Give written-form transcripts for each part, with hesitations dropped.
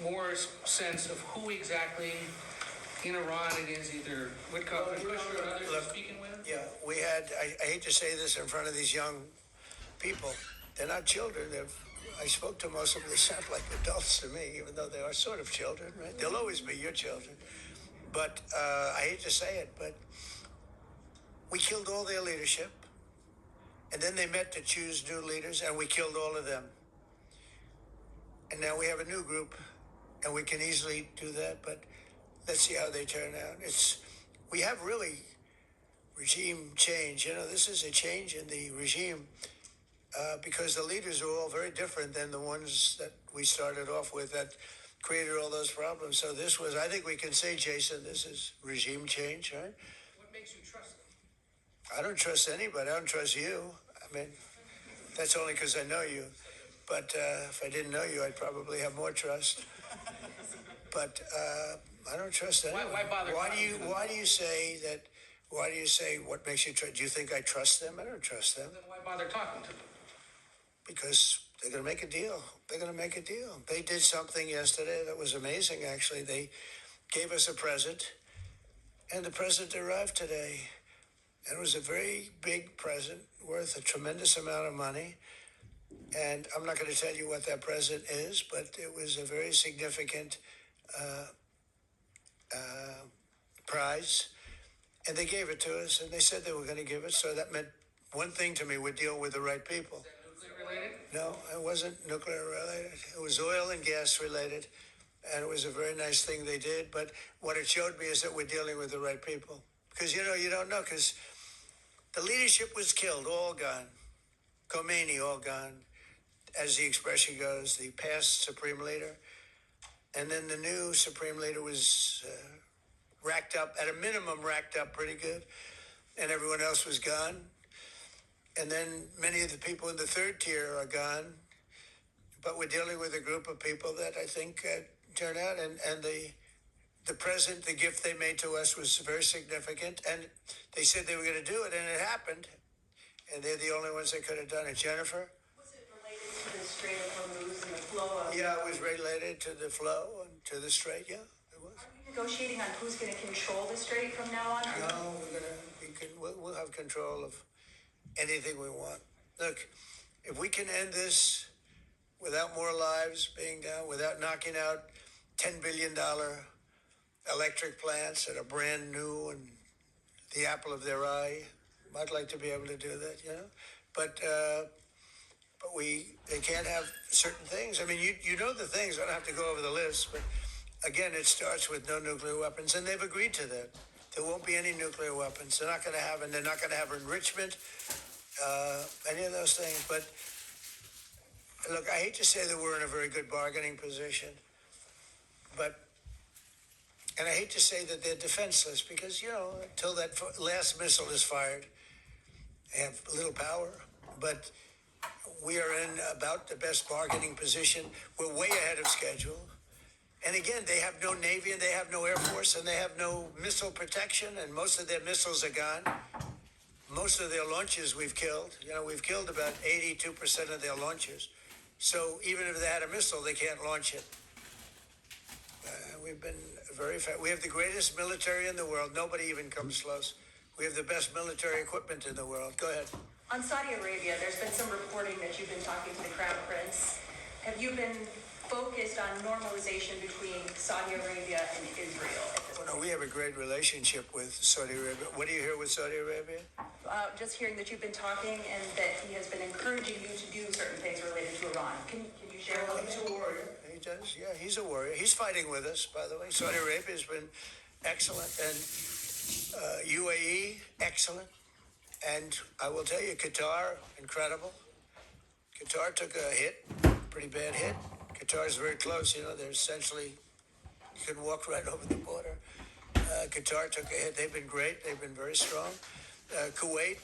more sense of who exactly in Iran it is, either Witkoff and Kushner and others are speaking with? Yeah, we had, I hate to say this in front of these young people, they're not children. I spoke to most of them, they sound like adults to me, even though they are sort of children, right? They'll always be your children. But I hate to say it, but we killed all their leadership. And then they met to choose new leaders, and we killed all of them. And now we have a new group, and we can easily do that, but let's see how they turn out. We have really regime change. You know, this is a change in the regime because the leaders are all very different than the ones that we started off with that created all those problems. So this was, I think we can say, Jason, this is regime change, right? What makes you trust them? I don't trust anybody. I don't trust you. I mean, that's only because I know you. But if I didn't know you, I'd probably have more trust. But I don't trust anyone. Why bother? Why do you say that? Why do you say what makes you trust? Do you think I trust them? I don't trust them. Then why bother talking to them? Because they're going to make a deal. They're going to make a deal. They did something yesterday that was amazing, actually. They gave us a present, and the present arrived today. And it was a very big present worth a tremendous amount of money. And I'm not going to tell you what that present is, but it was a very significant prize. And they gave it to us, and they said they were going to give it. So that meant one thing to me: we're dealing with the right people. Is that nuclear related? No, it wasn't nuclear related. It was oil and gas related. And it was a very nice thing they did. But what it showed me is that we're dealing with the right people. Because, you know, you don't know, because the leadership was killed, all gone. Khomeini, all gone. As the expression goes, the past supreme leader. And then the new supreme leader was racked up, at a minimum racked up pretty good. And everyone else was gone. And then many of the people in the third tier are gone. But we're dealing with a group of people that I think turn out. And the present, the gift they made to us was very significant. And they said they were going to do it, and it happened. And they're the only ones that could have done it. Jennifer? Was it related to the Strait of Hormuz and the flow of... Yeah, it was related to the flow and to the strait, yeah, it was. Are we negotiating on who's going to control the strait from now on? No, we'll have control of anything we want. Look, if we can end this without more lives being down, without knocking out $10 billion electric plants that are brand new and the apple of their eye, I'd like to be able to do that, you know. But they can't have certain things. I mean, you know the things. I don't have to go over the list, but again, it starts with no nuclear weapons, and they've agreed to that. There won't be any nuclear weapons. They're not going to have, and they're not going to have enrichment, any of those things. But look, I hate to say that we're in a very good bargaining position, and I hate to say that they're defenseless because, you know, until that last missile is fired, they have little power. But we are in about the best bargaining position. We're way ahead of schedule. And again, they have no Navy and they have no Air Force and they have no missile protection, and most of their missiles are gone. Most of their launches we've killed. You know, we've killed about 82% of their launches. So even if they had a missile, they can't launch it. We've been very fast. We have the greatest military in the world. Nobody even comes close. We have the best military equipment in the world. Go ahead. On Saudi Arabia, there's been some reporting that you've been talking to the Crown Prince. Have you been focused on normalization between Saudi Arabia and Israel? Well, no, we have a great relationship with Saudi Arabia. What do you hear with Saudi Arabia? Just hearing that you've been talking and that he has been encouraging you to do certain things related to Iran. Can you share a little He's bit? a warrior. He does. Yeah, he's a warrior. He's fighting with us, by the way. Saudi Arabia has been excellent. And UAE, excellent. And I will tell you, Qatar, incredible. Qatar took a hit, pretty bad hit. Qatar is very close. You know, they're essentially, you can walk right over the border. Qatar took a hit. They've been great. They've been very strong. Kuwait,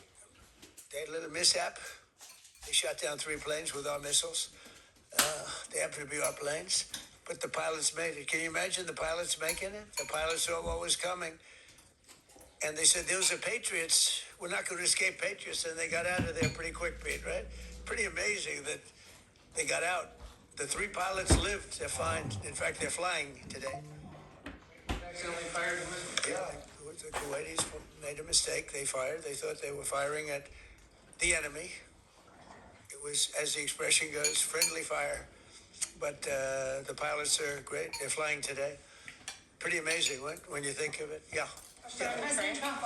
they had a little mishap. They shot down 3 planes with our missiles. They happen to be our planes. But the pilots made it. Can you imagine the pilots making it? The pilots saw what was coming. And they said, those are Patriots. We're not going to escape Patriots. And they got out of there pretty quick, Pete, right? Pretty amazing that they got out. The 3 pilots lived. They're fine. In fact, they're flying today. Accidentally fired the missile. Yeah, the Kuwaitis made a mistake. They fired. They thought they were firing at the enemy. It was, as the expression goes, friendly fire. But the pilots are great. They're flying today. Pretty amazing when you think of it. Yeah. President Trump,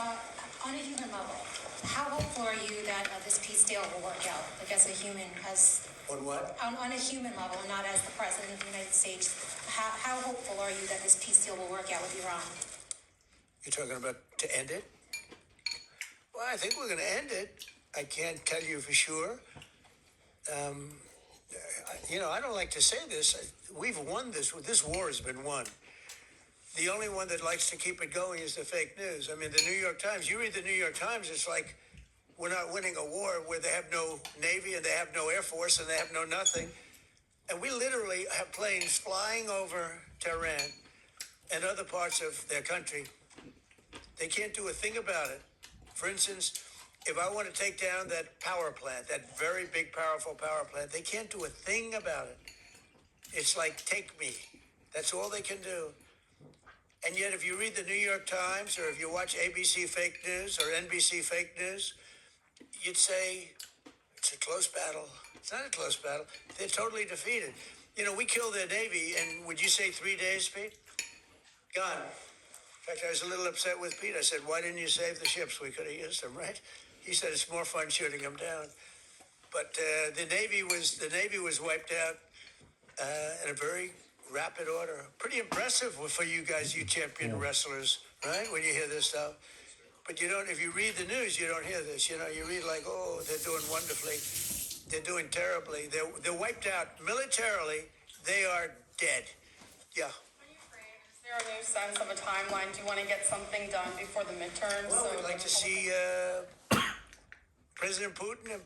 on a human level, how hopeful are you that this peace deal will work out? Like as a human, On what? on a human level, and not as the President of the United States, how hopeful are you that this peace deal will work out with Iran? You're talking about to end it? Well, I think we're going to end it. I can't tell you for sure. I don't like to say this. We've won this. This war has been won. The only one that likes to keep it going is the fake news. I mean, the New York Times, you read the New York Times, it's like we're not winning a war where they have no Navy and they have no Air Force and they have no nothing. And we literally have planes flying over Tehran and other parts of their country. They can't do a thing about it. For instance, if I want to take down that power plant, that very big, powerful power plant, they can't do a thing about it. It's like, take me. That's all they can do. And yet, if you read the New York Times or if you watch ABC fake news or NBC fake news, you'd say it's a close battle. It's not a close battle. They're totally defeated. We killed their Navy in, would you say 3 days, Pete? Gone. In fact, I was a little upset with Pete. I said, why didn't you save the ships? We could have used them, right? He said, it's more fun shooting them down. But the Navy was wiped out in a very rapid order. Pretty impressive for you guys, you champion wrestlers, right? When you hear this stuff. But you don't, if you read the news, you don't hear this. You read like, oh, they're doing wonderfully. They're doing terribly. They're wiped out militarily. They are dead. Yeah. Is there a new sense of a timeline? Do you want to get something done before the midterms? Well, we'd like to see President Putin and